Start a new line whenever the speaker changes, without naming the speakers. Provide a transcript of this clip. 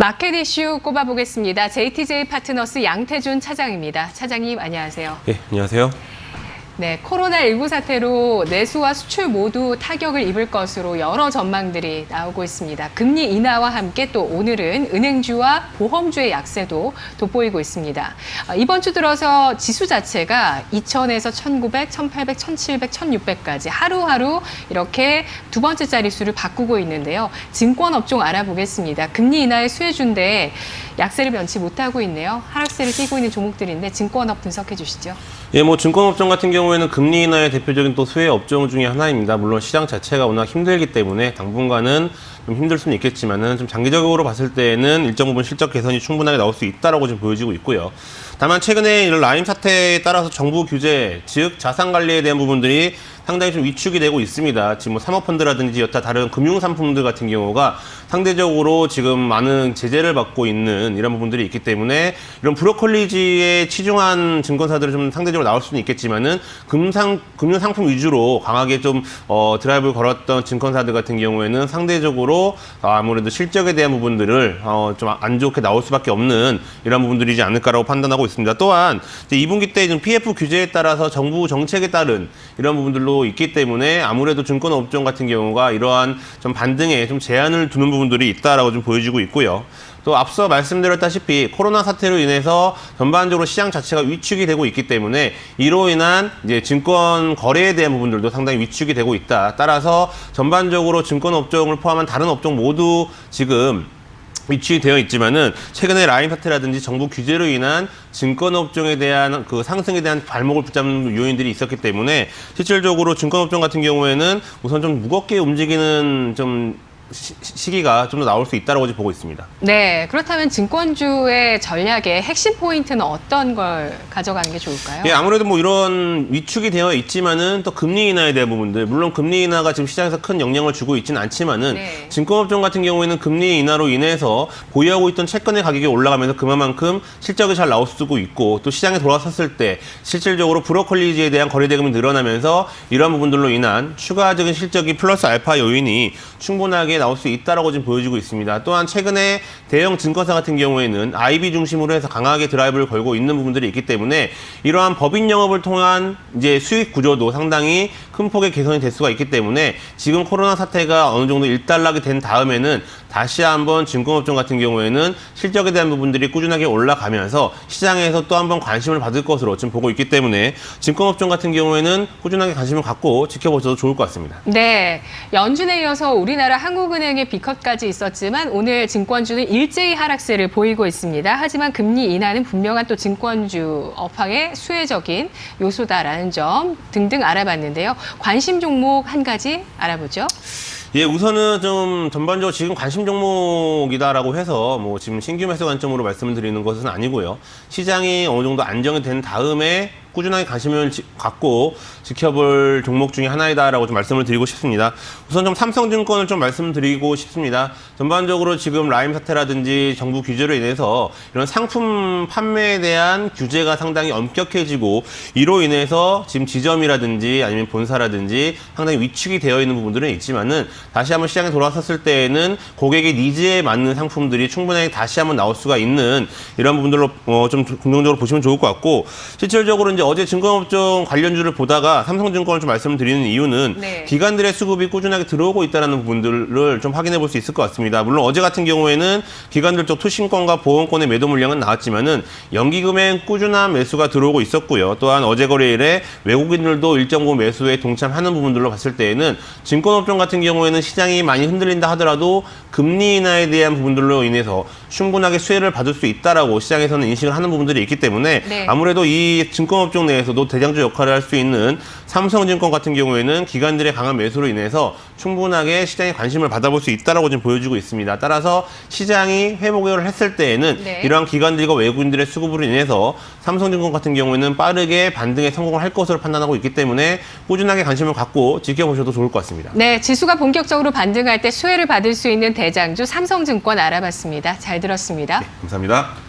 마켓 이슈 꼽아보겠습니다. JTJ 파트너스 양태준 차장입니다. 차장님 안녕하세요.
네, 안녕하세요.
네, 코로나19 사태로 내수와 수출 모두 타격을 입을 것으로 여러 전망들이 나오고 있습니다. 금리 인하와 함께 또 오늘은 은행주와 보험주의 약세도 돋보이고 있습니다. 이번 주 들어서 지수 자체가 2000에서 1900, 1800, 1700, 1600까지 하루하루 이렇게 두 번째 자릿수를 바꾸고 있는데요. 증권업종 알아보겠습니다. 금리 인하의 수혜주인데 약세를 면치 못하고 있네요. 하락세를 띠고 있는 종목들인데 증권업 분석해 주시죠.
예, 증권업종 같은 경우에는 금리 인하의 대표적인 또 수혜 업종 중에 하나입니다. 물론 시장 자체가 워낙 힘들기 때문에 당분간은 좀 힘들 수는 있겠지만은 좀 장기적으로 봤을 때는 일정 부분 실적 개선이 충분하게 나올 수 있다라고 지금 보여지고 있고요. 다만 최근에 이런 라임 사태에 따라서 정부 규제, 즉 자산 관리에 대한 부분들이 상당히 좀 위축이 되고 있습니다. 지금 사모펀드라든지 여타 다른 금융 상품들 같은 경우가 상대적으로 지금 많은 제재를 받고 있는 이런 부분들이 있기 때문에 이런 브로컬리지에 치중한 증권사들은 좀 상대적으로 나올 수는 있겠지만은 금융 상품 위주로 강하게 좀 드라이브를 걸었던 증권사들 같은 경우에는 상대적으로 아무래도 실적에 대한 부분들을 좀 안 좋게 나올 수밖에 없는 이런 부분들이지 않을까라고 판단하고 있습니다. 또한 이제 2분기 때 좀 PF 규제에 따라서 정부 정책에 따른 이런 부분들로 있기 때문에 아무래도 증권업종 같은 경우가 이러한 좀 반등에 좀 제한을 두는 부분들이 있다라고 좀 보여지고 있고요. 또 앞서 말씀드렸다시피 코로나 사태로 인해서 전반적으로 시장 자체가 위축이 되고 있기 때문에 이로 인한 이제 증권 거래에 대한 부분들도 상당히 위축이 되고 있다. 따라서 전반적으로 증권업종을 포함한 다른 업종 모두 지금 위축이 되어 있지만은 최근에 라임 사태라든지 정부 규제로 인한 증권업종에 대한 그 상승에 대한 발목을 붙잡는 요인들이 있었기 때문에 실질적으로 증권업종 같은 경우에는 우선 좀 무겁게 움직이는 좀 시기가 좀 더 나올 수 있다고 보고 있습니다.
네, 그렇다면 증권주의 전략의 핵심 포인트는 어떤 걸 가져가는 게 좋을까요?
예, 아무래도 이런 위축이 되어 있지만은 또 금리 인하에 대한 부분들, 물론 금리 인하가 지금 시장에서 큰 영향을 주고 있지는 않지만은
네.
증권업종 같은 경우에는 금리 인하로 인해서 보유하고 있던 채권의 가격이 올라가면서 그만큼 실적이 잘 나올 수도 있고 또 시장에 돌아섰을 때 실질적으로 브로컬리지에 대한 거래 대금이 늘어나면서 이러한 부분들로 인한 추가적인 실적이 플러스 알파 요인이 충분하게 나올 수 있다라고 지금 보여지고 있습니다. 또한 최근에 대형 증권사 같은 경우에는 IB 중심으로 해서 강하게 드라이브를 걸고 있는 부분들이 있기 때문에 이러한 법인 영업을 통한 이제 수익 구조도 상당히 큰 폭의 개선이 될 수가 있기 때문에 지금 코로나 사태가 어느 정도 일단락이 된 다음에는 다시 한번 증권업종 같은 경우에는 실적에 대한 부분들이 꾸준하게 올라가면서 시장에서 또 한번 관심을 받을 것으로 지금 보고 있기 때문에 증권업종 같은 경우에는 꾸준하게 관심을 갖고 지켜보셔도 좋을 것 같습니다.
네, 연준에 이어서 우리나라 한국은행의 비컷까지 있었지만 오늘 증권주는 일제히 하락세를 보이고 있습니다. 하지만 금리 인하는 분명한 또 증권주 업황의 수혜적인 요소다라는 점 등등 알아봤는데요. 관심 종목 한 가지 알아보죠.
예, 우선은 좀 전반적으로 지금 관심 종목이다라고 해서 지금 신규 매수 관점으로 말씀을 드리는 것은 아니고요. 시장이 어느 정도 안정이 된 다음에 꾸준하게 관심을 갖고 지켜볼 종목 중에 하나이다라고 좀 말씀을 드리고 싶습니다. 우선 좀 삼성증권을 좀 말씀드리고 싶습니다. 전반적으로 지금 라임 사태라든지 정부 규제로 인해서 이런 상품 판매에 대한 규제가 상당히 엄격해지고 이로 인해서 지금 지점이라든지 아니면 본사라든지 상당히 위축이 되어 있는 부분들은 있지만은 다시 한번 시장에 돌아섰을 때에는 고객의 니즈에 맞는 상품들이 충분하게 다시 한번 나올 수가 있는 이런 부분들로 좀 긍정적으로 보시면 좋을 것 같고 실질적으로 이제 어제 증권업종 관련주를 보다가 삼성증권을 좀 말씀드리는 이유는
네.
기관들의 수급이 꾸준하게 들어오고 있다는 부분들을 좀 확인해 볼 수 있을 것 같습니다. 물론 어제 같은 경우에는 기관들 쪽 투신권과 보험권의 매도 물량은 나왔지만은 연기금엔 꾸준한 매수가 들어오고 있었고요. 또한 어제 거래일에 외국인들도 일정 부분 매수에 동참하는 부분들로 봤을 때에는 증권업종 같은 경우에는 시장이 많이 흔들린다 하더라도 금리 인하에 대한 부분들로 인해서 충분하게 수혜를 받을 수 있다라고 시장에서는 인식을 하는 부분들이 있기 때문에
네.
아무래도 이 증권업종 내에서도 대장주 역할을 할 수 있는 삼성증권 같은 경우에는 기관들의 강한 매수로 인해서 충분하게 시장에 관심을 받아볼 수 있다라고 지금 보여지고 있습니다. 따라서 시장이 회복을 했을 때에는
네.
이러한 기관들과 외국인들의 수급으로 인해서 삼성증권 같은 경우에는 빠르게 반등에 성공을 할 것으로 판단하고 있기 때문에 꾸준하게 관심을 갖고 지켜보셔도 좋을 것 같습니다.
네, 지수가 본격적으로 반등할 때 수혜를 받을 수 있는 대장주 삼성증권 알아봤습니다. 잘 들었습니다.
네, 감사합니다.